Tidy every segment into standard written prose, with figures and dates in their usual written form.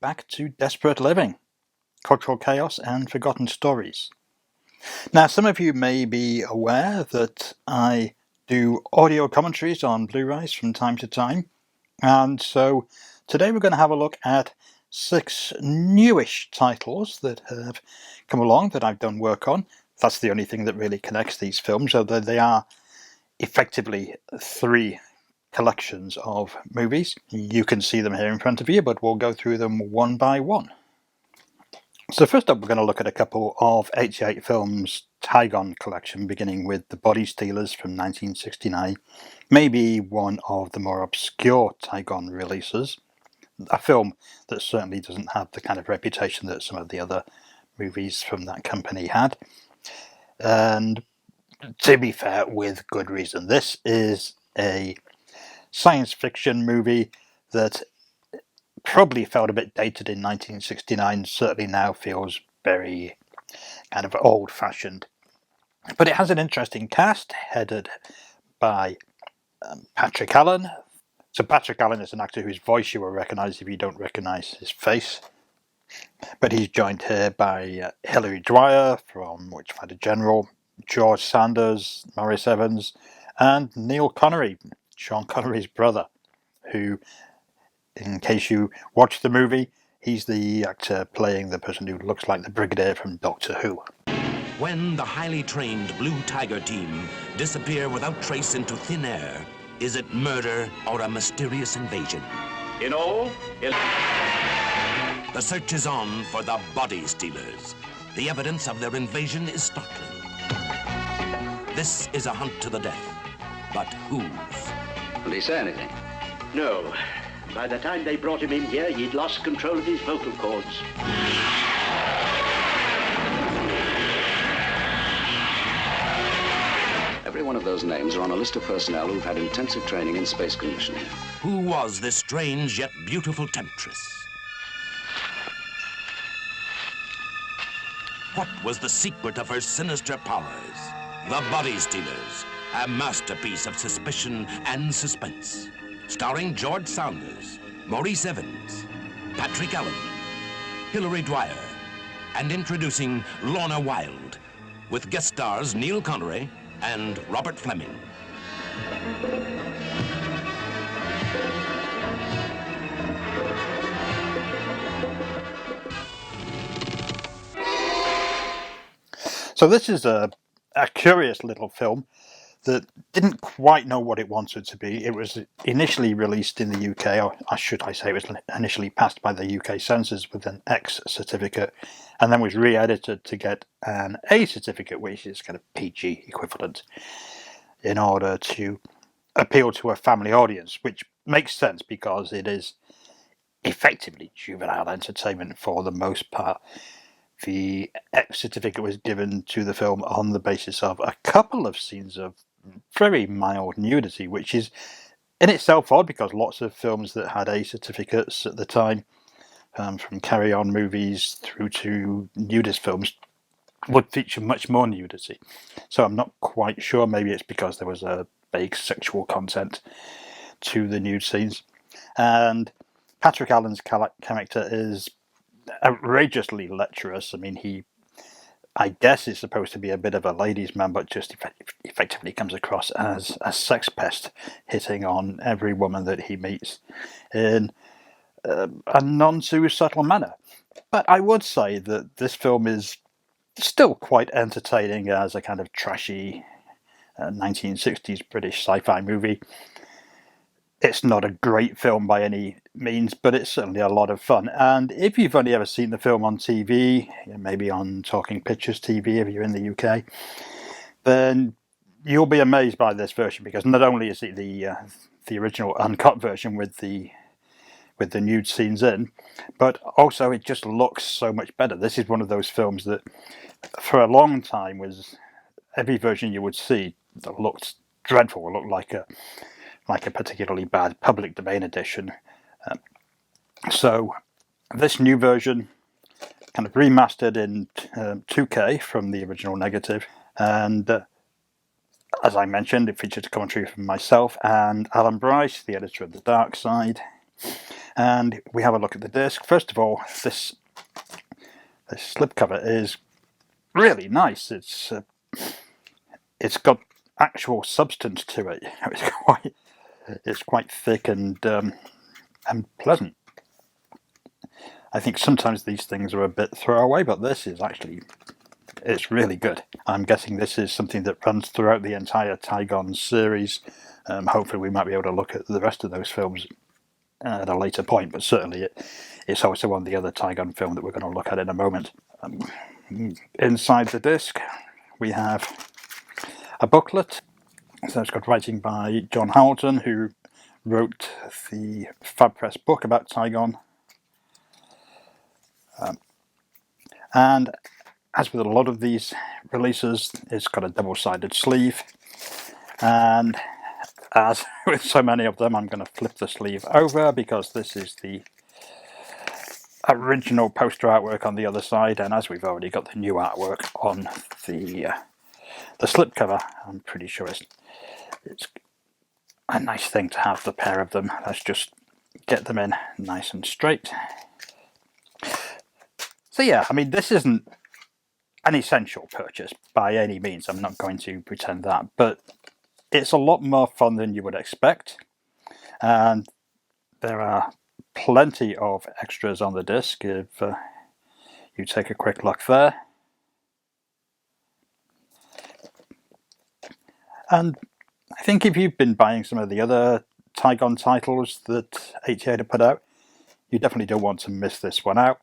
back to Desperate Living, Cultural Chaos and Forgotten Stories. Now, some of you may be aware that I do audio commentaries on Blu-rays from time to time, and so today we're going to have a look at 6 newish titles that have come along that I've done work on. That's the only thing that really connects these films, although they are effectively 3 collections of movies. You can see them here in front of you, but we'll go through them one by one. So first up, we're going to look at a couple of 88 films Tigon collection, beginning with The Body Stealers from 1969, maybe one of the more obscure Tigon releases, a film that certainly doesn't have the kind of reputation that some of the other movies from that company had. And to be fair, with good reason. This is a science fiction movie that probably felt a bit dated in 1969, certainly now feels very kind of old-fashioned. But it has an interesting cast, headed by Patrick Allen. So Patrick Allen is an actor whose voice you will recognise if you don't recognise his face. But he's joined here by Hilary Dwyer from Witchfinder General, George Sanders, Maurice Evans, and Neil Connery, Sean Connery's brother, who, in case you watch the movie, he's the actor playing the person who looks like the Brigadier from Doctor Who. When the highly trained Blue Tiger team disappear without trace into thin air, is it murder or a mysterious invasion? In all, the search is on for the Body Stealers. The evidence of their invasion is startling. This is a hunt to the death. But whose? Did he say anything? No. By the time they brought him in here, he'd lost control of his vocal cords. Every one of those names are on a list of personnel who've had intensive training in space conditioning. Who was this strange yet beautiful temptress? What was the secret of her sinister powers? The Body Stealers, a masterpiece of suspicion and suspense. Starring George Sanders, Maurice Evans, Patrick Allen, Hilary Dwyer, and introducing Lorna Wilde, with guest stars Neil Connery and Robert Fleming. So this is a curious little film that didn't quite know what it wanted to be. It was initially released in the UK, or should I say it was initially passed by the UK censors with an X certificate, and then was re-edited to get an A certificate, which is kind of PG equivalent, in order to appeal to a family audience, which makes sense because it is effectively juvenile entertainment for the most part. The X certificate was given to the film on the basis of a couple of scenes of very mild nudity, which is in itself odd because lots of films that had A certificates at the time, from Carry On movies through to nudist films, would feature much more nudity. So I'm not quite sure. Maybe it's because there was a vague sexual content to the nude scenes. And Patrick Allen's character is outrageously lecherous. I mean, I guess is supposed to be a bit of a ladies' man, but just effectively comes across as a sex pest, hitting on every woman that he meets in a non-too subtle manner. But I would say that this film is still quite entertaining as a kind of trashy 1960s British sci-fi movie. It's not a great film by any means, but it's certainly a lot of fun. And if you've only ever seen the film on TV, maybe on Talking Pictures TV if you're in the UK, then you'll be amazed by this version, because not only is it the original uncut version with the nude scenes in, but also it just looks so much better. This is one of those films that for a long time was every version you would see that looked dreadful, it looked like a particularly bad public domain edition. So this new version, kind of remastered in 2K from the original negative, and as I mentioned, it featured a commentary from myself and Alan Bryce, the editor of The Dark Side. and we have a look at the disc. First of all, this slipcover is really nice. It's got actual substance to it. It's quite thick and pleasant. I think sometimes these things are a bit throwaway, but this is actually, it's really good. I'm guessing this is something that runs throughout the entire Tigon series. Hopefully we might be able to look at the rest of those films at a later point, but certainly it's also on the other Tigon film that we're going to look at in a moment. Inside the disc we have a booklet. So it's got writing by John Hamilton, who wrote the Fab Press book about Tigon. And as with a lot of these releases, it's got a double-sided sleeve. And as with so many of them, I'm going to flip the sleeve over because this is the original poster artwork on the other side. And as we've already got the new artwork on the slipcover, I'm pretty sure it's a nice thing to have the pair of them. Let's just get them in nice and straight. So yeah, I mean, this isn't an essential purchase by any means. I'm not going to pretend that, but it's a lot more fun than you would expect. And there are plenty of extras on the disc if you take a quick look there. And I think if you've been buying some of the other Tigon titles that 88 have put out, you definitely don't want to miss this one out.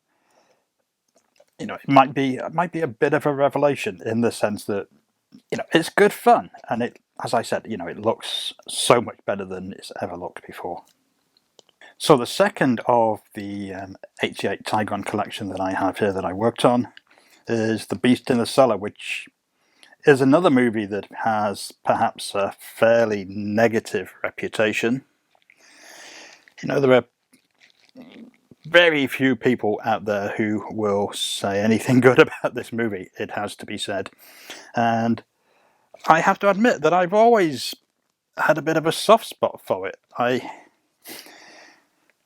You know, it might be a bit of a revelation in the sense that, you know, it's good fun, and it, as I said, you know, it looks so much better than it's ever looked before. So the second of the 88 Tigon collection that I have here that I worked on is The Beast in the Cellar, which is another movie that has perhaps a fairly negative reputation. You know, there are very few people out there who will say anything good about this movie, it has to be said. And I have to admit that I've always had a bit of a soft spot for it. I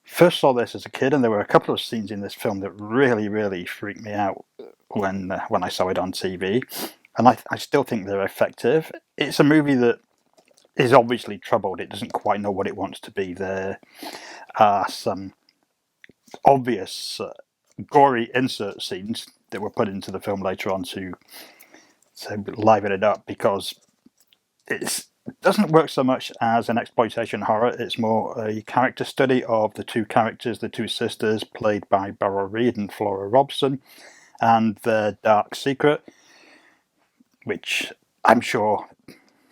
first saw this as a kid, and there were a couple of scenes in this film that really freaked me out when I saw it on TV. And I still think they're effective. It's a movie that is obviously troubled. It doesn't quite know what it wants to be. There are some obvious gory insert scenes that were put into the film later on to liven it up, because it doesn't work so much as an exploitation horror. It's more a character study of the two characters, the two sisters, played by Beryl Reid and Flora Robson, and their dark secret, which I'm sure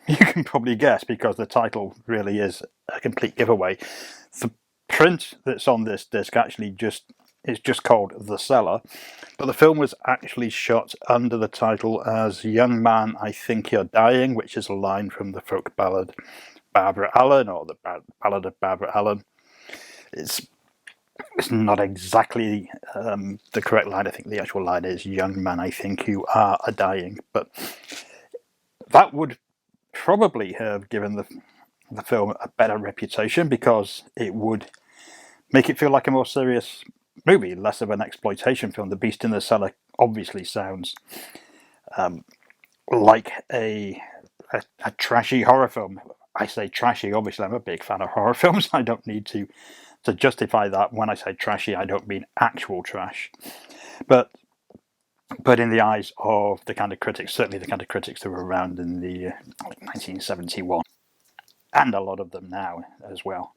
you can probably guess because the title really is a complete giveaway. The print that's on this disc actually is just called The Cellar, but the film was actually shot under the title as Young Man, I Think You're Dying, which is a line from the folk ballad Barbara Allen, or the Ballad of Barbara Allen. It's not exactly the correct line. I think the actual line is Young Man, I Think You Are a Dying, but that would probably have given the film a better reputation, because it would make it feel like a more serious movie, less of an exploitation film. The Beast in the Cellar obviously sounds like a trashy horror film. I say trashy, obviously I'm a big fan of horror films. I don't need to justify that. When I say trashy, I don't mean actual trash. But in the eyes of the kind of critics, certainly the kind of critics that were around in the 1971, and a lot of them now as well.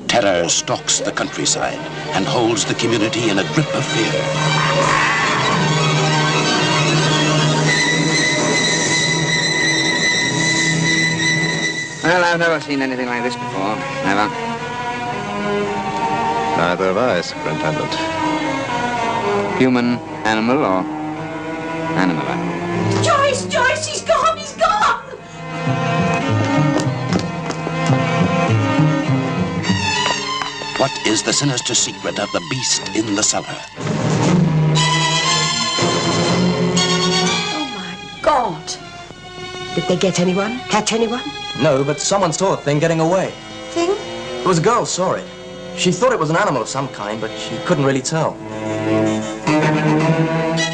Terror stalks the countryside and holds the community in a grip of fear. Well, I've never seen anything like this before. Never. Neither have I, Superintendent. Human, animal, or animal? Joyce, he's gone, he's gone! What is the sinister secret of the beast in the cellar? Oh, my God. Did they get anyone? Catch anyone? No, but someone saw the thing getting away. Thing? It was a girl saw it. She thought it was an animal of some kind, but she couldn't really tell.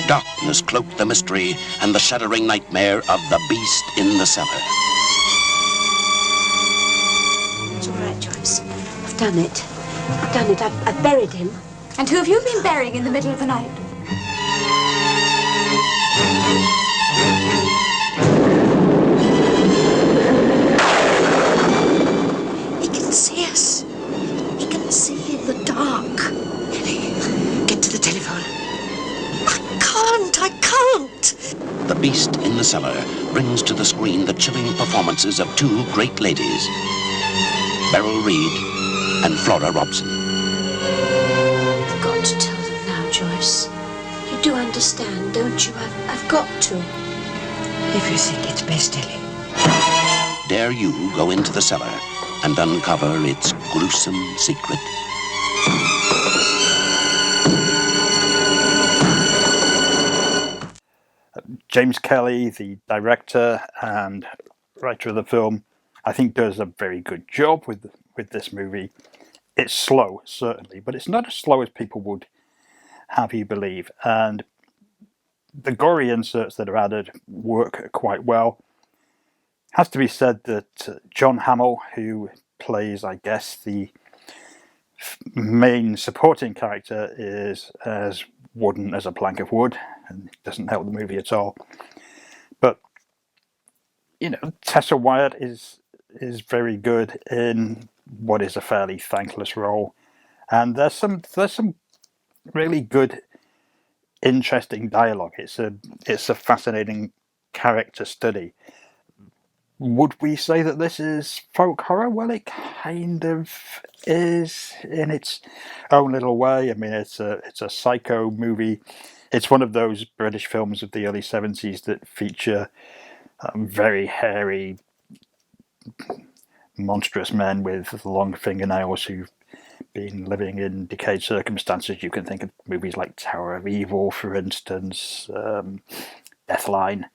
Darkness cloaked the mystery and the shuddering nightmare of the beast in the cellar. It's all right, Joyce. I've done it. I've done it. I've buried him. And who have you been burying in the middle of the night? He can see us. He can see in the dark. Get to the telephone. I can't. The beast in the cellar brings to the screen the chilling performances of two great ladies, Beryl Reid and Flora Robson. I've got to tell them now, Joyce. You do understand, don't you? I've got to. If you think it's best, Ellie. Dare you go into the cellar and uncover its gruesome secret? James Kelly, the director and writer of the film, I think does a very good job with this movie. It's slow, certainly, but it's not as slow as people would have you believe. And the gory inserts that are added work quite well. Has to be said that John Hamill, who plays, I guess, the main supporting character, is as wooden as a plank of wood, and it doesn't help the movie at all. But you know, Tessa Wyatt is very good in what is a fairly thankless role, and there's some really good, interesting dialogue. It's a fascinating character study. Would we say that this is folk horror? Well, it kind of is in its own little way. I mean, it's a psycho movie. It's one of those British films of the early 70s that feature very hairy, monstrous men with long fingernails who've been living in decayed circumstances. You can think of movies like Tower of Evil, for instance, Deathline.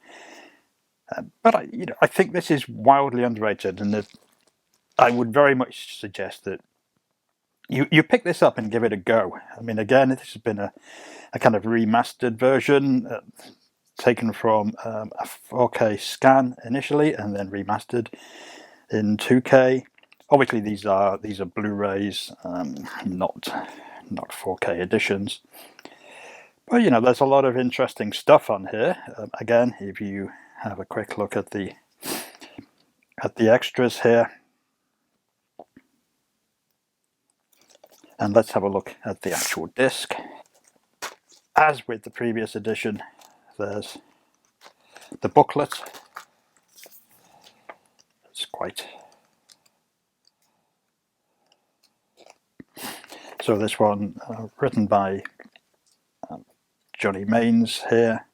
But I think this is wildly underrated, and I would very much suggest that you pick this up and give it a go. I mean, again, this has been a kind of remastered version, taken from a 4K scan initially, and then remastered in 2K. Obviously, these are Blu-rays, not 4K editions. But there's a lot of interesting stuff on here. Again, if you have a quick look at the extras here, and let's have a look at the actual disc. As with the previous edition, there's the booklet. It's quite... So this one, written by Johnny Mains here,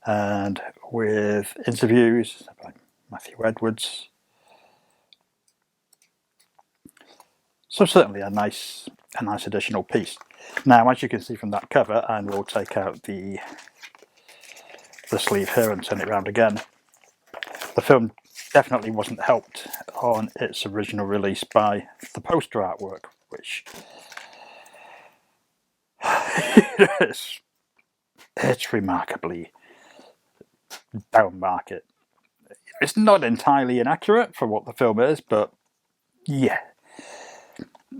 and with interviews by Matthew Edwards. So certainly a nice additional piece. Now, as you can see from that cover, and we'll take out the sleeve here and turn it around again, the film definitely wasn't helped on its original release by the poster artwork, which it's remarkably down market. It's not entirely inaccurate for what the film is, but yeah,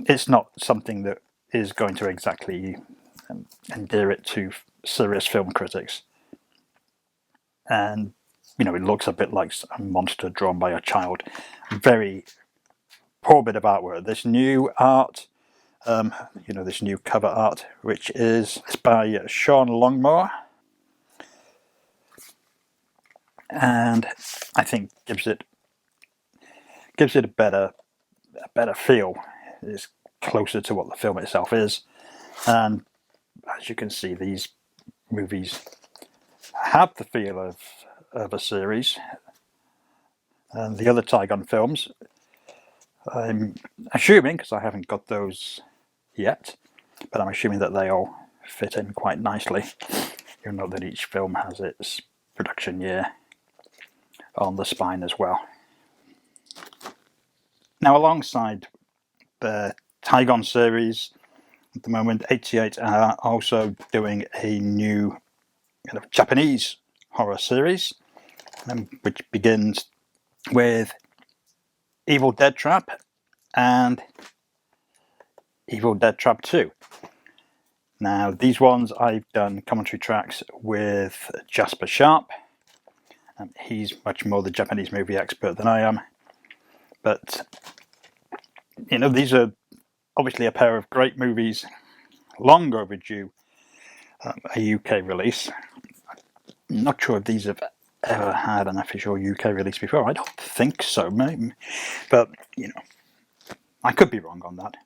it's not something that is going to exactly endear it to serious film critics. And it looks a bit like a monster drawn by a child. Very poor bit of artwork. This new art, this new cover art, which is by Sean Longmore, and I think gives it a better feel. It's closer to what the film itself is, and as you can see, these movies have the feel of a series. And the other Tigon films, I'm assuming, because I haven't got those yet, but I'm assuming that they all fit in quite nicely. You'll note that each film has its production year on the spine as well. Now, alongside the Tigon series, at the moment, 88 are also doing a new kind of Japanese horror series, which begins with Evil Dead Trap and Evil Dead Trap 2. Now, these ones I've done commentary tracks with Jasper Sharp. He's much more the Japanese movie expert than I am. But, you know, these are obviously a pair of great movies, long overdue a UK release. I'm not sure if these have ever had an official UK release before. I don't think so, maybe. But, you know, I could be wrong on that.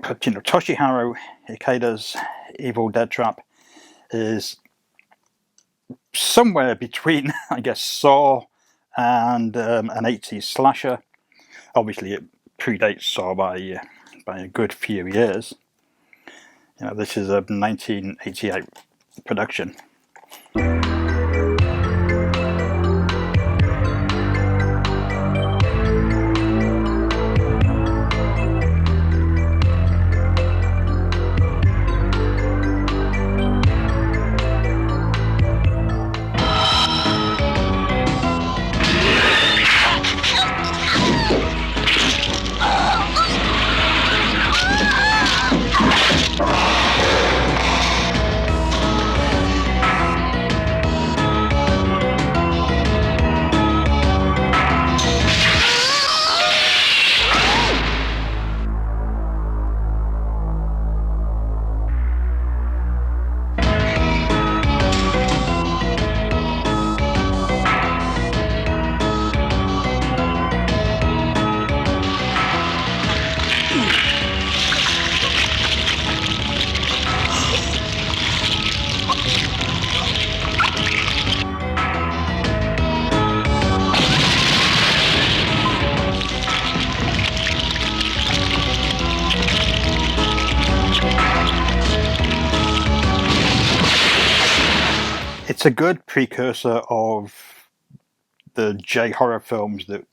But, you know, Toshihiro Ikeda's Evil Dead Trap is somewhere between, I guess, Saw and an 80s slasher. Obviously, it predates Saw by a good few years. You know, this is a 1988 production. It's a good precursor of the J-horror films that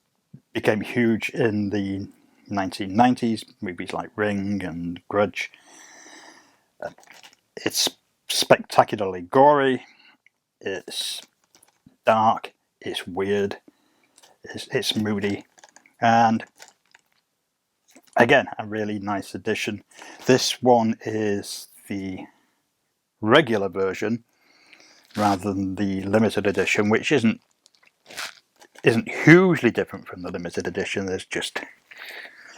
became huge in the 1990s, movies like Ring and Grudge. It's spectacularly gory, it's dark, it's weird, it's moody, and again, a really nice addition. This one is the regular version rather than the limited edition, which isn't hugely different from the limited edition. There's just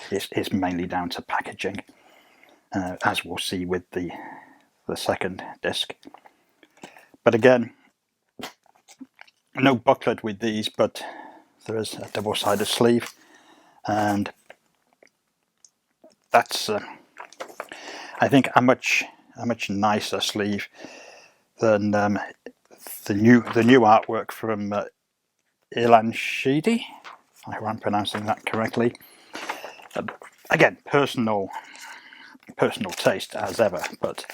it's mainly down to packaging, as we'll see with the second disc. But again, no booklet with these, but there is a double-sided sleeve, and that's I think a much nicer sleeve than the new artwork from Ilan Sheedy. I hope I'm pronouncing that correctly. Again, personal taste as ever, but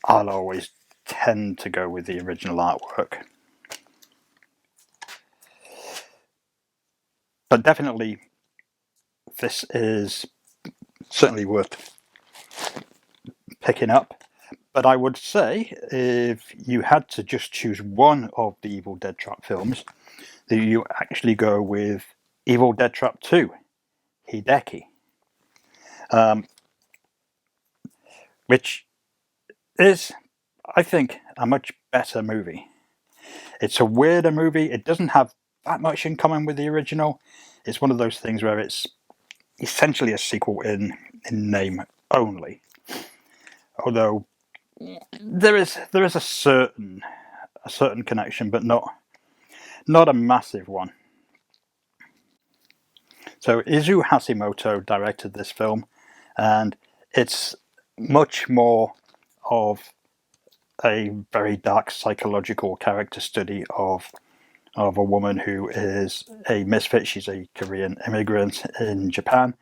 I'll always tend to go with the original artwork. But definitely, this is certainly worth picking up. But I would say, if you had to just choose one of the Evil Dead Trap films, that you actually go with Evil Dead Trap 2, Hideki. Which is, I think, a much better movie. It's a weirder movie. It doesn't have that much in common with the original. It's one of those things where it's essentially a sequel in name only. Although there is a certain connection, but not a massive one. So Izu Hashimoto directed this film, and it's much more of a very dark psychological character study of a woman who is a misfit. She's a Korean immigrant in Japan,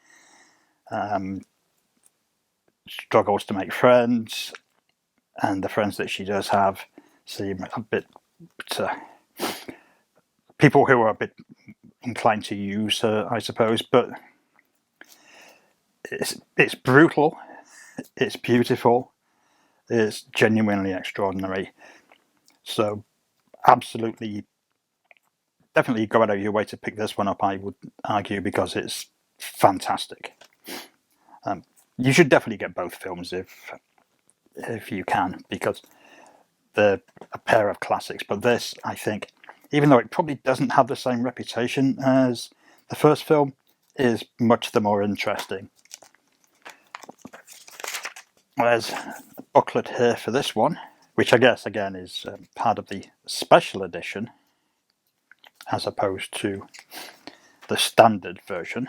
struggles to make friends, and the friends that she does have seem a bit people who are a bit inclined to use her, I suppose. But it's brutal, it's beautiful, it's genuinely extraordinary. So absolutely, definitely go out of your way to pick this one up, I would argue, because it's fantastic. You should definitely get both films if you can, because they're a pair of classics. But this, I think, even though it probably doesn't have the same reputation as the first film, is much the more interesting. There's a booklet here for this one, which I guess again is part of the special edition as opposed to the standard version.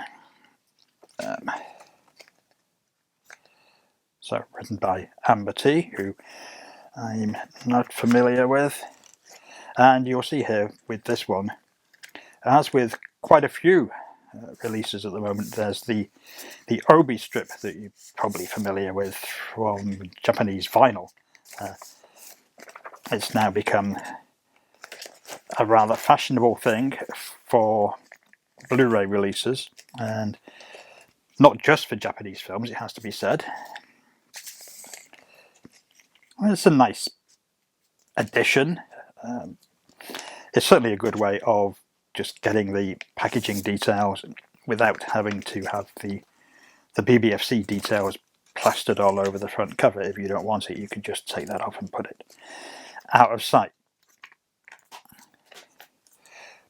So written by Amber T, who I'm not familiar with. And you'll see here with this one, as with quite a few releases at the moment, there's the obi strip that you're probably familiar with from Japanese vinyl. It's now become a rather fashionable thing for Blu-ray releases, and not just for Japanese films, it has to be said. It's a nice addition. It's certainly a good way of just getting the packaging details without having to have the BBFC details plastered all over the front cover. If you don't want it, you can just take that off and put it out of sight.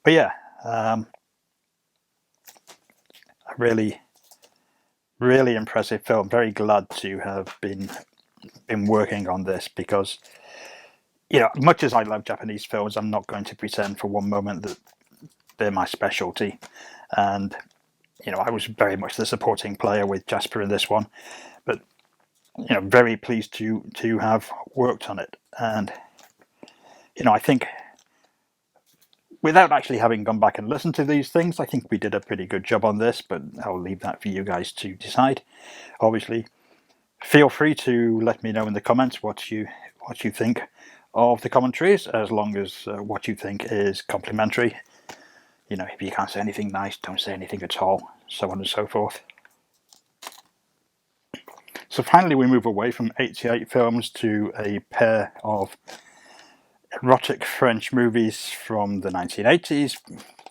But yeah, a really impressive film. Very glad to have been working on this, because, you know, much as I love Japanese films, I'm not going to pretend for one moment that they're my specialty. And, you know, I was very much the supporting player with Jasper in this one, but, you know, very pleased to have worked on it. And, you know, I think without actually having gone back and listened to these things, I think we did a pretty good job on this, but I'll leave that for you guys to decide. Obviously, feel free to let me know in the comments what you think of the commentaries, as long as what you think is complimentary. You know, if you can't say anything nice, don't say anything at all, so on and so forth. So finally we move away from 88 films to a pair of erotic French movies from the 1980s,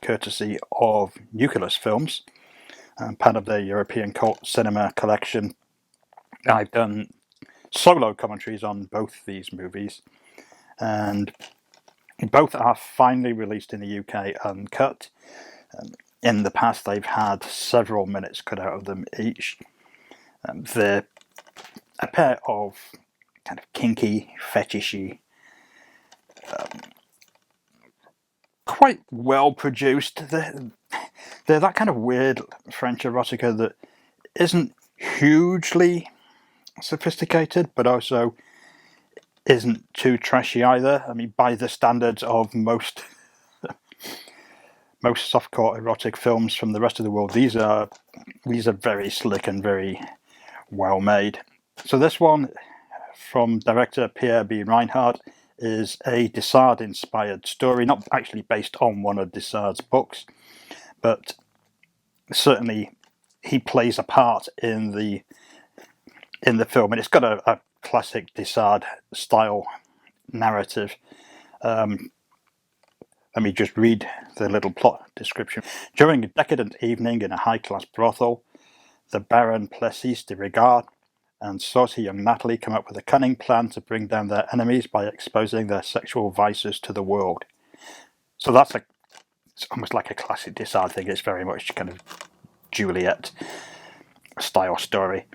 courtesy of Nucleus Films, part of their European cult cinema collection. I've done solo commentaries on both these movies, and both are finally released in the UK uncut. In the past they've had several minutes cut out of them each. They're a pair of kind of kinky, fetishy, quite well produced. They're that kind of weird French erotica that isn't hugely sophisticated, but also isn't too trashy either. I mean, by the standards of most softcore erotic films from the rest of the world, these are very slick and very well made. So this one, from director Pierre B. Reinhardt, is a Dessard inspired story, not actually based on one of Dessard's books, but certainly he plays a part in the film, and it's got a classic Dessard style narrative. Let me just read the little plot description. During a decadent evening in a high-class brothel, the Baron Plessis de Regard and saucy young Natalie come up with a cunning plan to bring down their enemies by exposing their sexual vices to the world. So it's almost like a classic Dessard thing. It's very much kind of Juliet style story.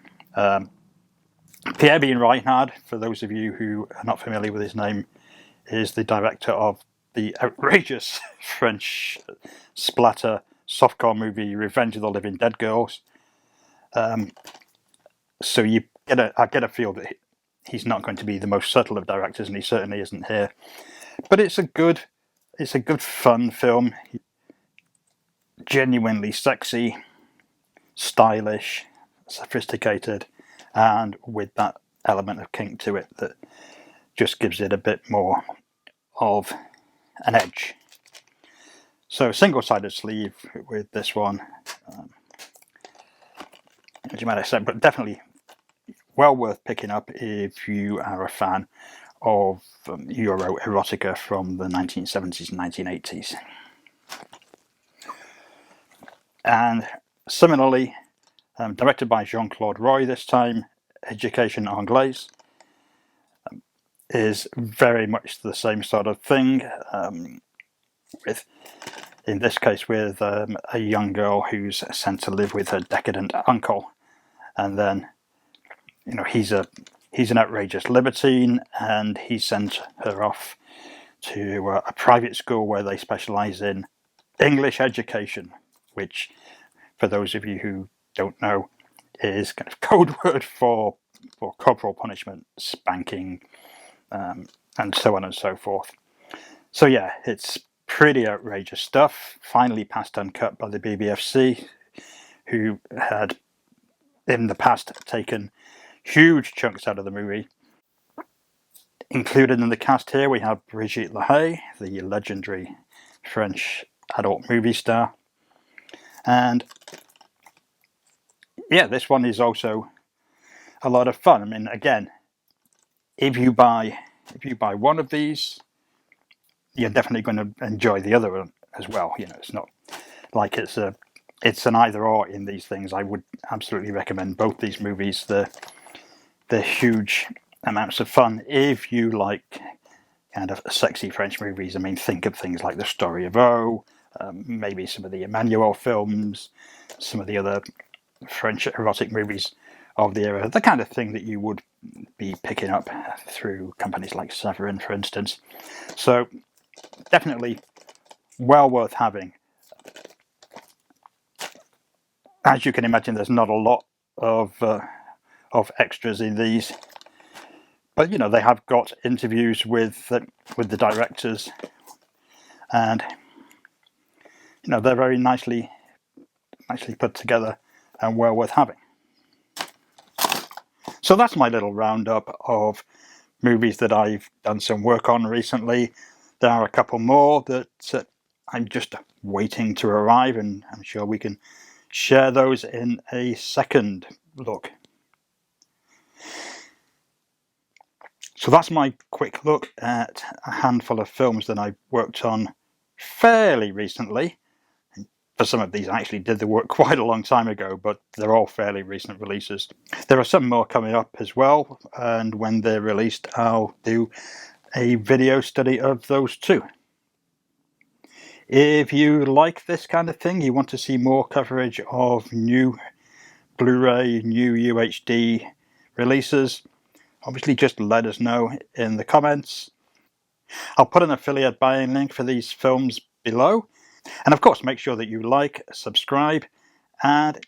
Pierre B. Reinhardt, for those of you who are not familiar with his name, is the director of the outrageous French splatter softcore movie Revenge of the Living Dead Girls. So I get a feel that he's not going to be the most subtle of directors, and he certainly isn't here. But it's a good fun film. Genuinely sexy, stylish, sophisticated, and with that element of kink to it that just gives it a bit more of an edge. So single-sided sleeve with this one, as you might have said, but definitely well worth picking up if you are a fan of Euro erotica from the 1970s and 1980s. And similarly, directed by Jean-Claude Roy this time, Education Anglaise is very much the same sort of thing, with, in this case, with a young girl who's sent to live with her decadent uncle, and then, you know, he's an outrageous libertine, and he sent her off to a private school where they specialise in English education, which, for those of you who don't know, is kind of code word for corporal punishment, spanking, and so on and so forth. So yeah, it's pretty outrageous stuff, finally passed uncut by the BBFC, who had in the past taken huge chunks out of the movie. Included in the cast here we have Brigitte Lahaye, the legendary French adult movie star. And yeah, this one is also a lot of fun. I mean, again, if you buy one of these, you're definitely going to enjoy the other one as well. You know, it's not like it's an either or in these things. I would absolutely recommend both these movies. They're huge amounts of fun if you like kind of sexy French movies. I mean, think of things like The Story of O, maybe some of the Emmanuel films, some of the other French erotic movies of the era, the kind of thing that you would be picking up through companies like Severin, for instance. So definitely well worth having. As you can imagine, there's not a lot of extras in these, but you know, they have got interviews with the directors, and you know, they're very nicely put together and well worth having. So that's my little roundup of movies that I've done some work on recently. There are a couple more that I'm just waiting to arrive, and I'm sure we can share those in a second look. So that's my quick look at a handful of films that I worked on fairly recently. For some of these I actually did the work quite a long time ago, but they're all fairly recent releases. There are some more coming up as well, and when they're released I'll do a video study of those too. If you like this kind of thing, you want to see more coverage of new Blu-ray, new UHD releases, obviously just let us know in the comments. I'll put an affiliate buying link for these films below. And of course, make sure that you like, subscribe, and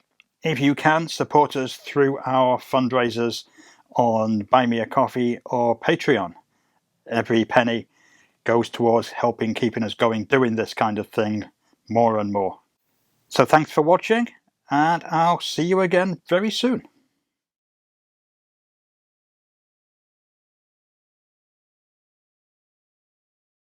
if you can, support us through our fundraisers on Buy Me a Coffee or Patreon. Every penny goes towards helping keeping us going, doing this kind of thing more and more. So thanks for watching, and I'll see you again very soon.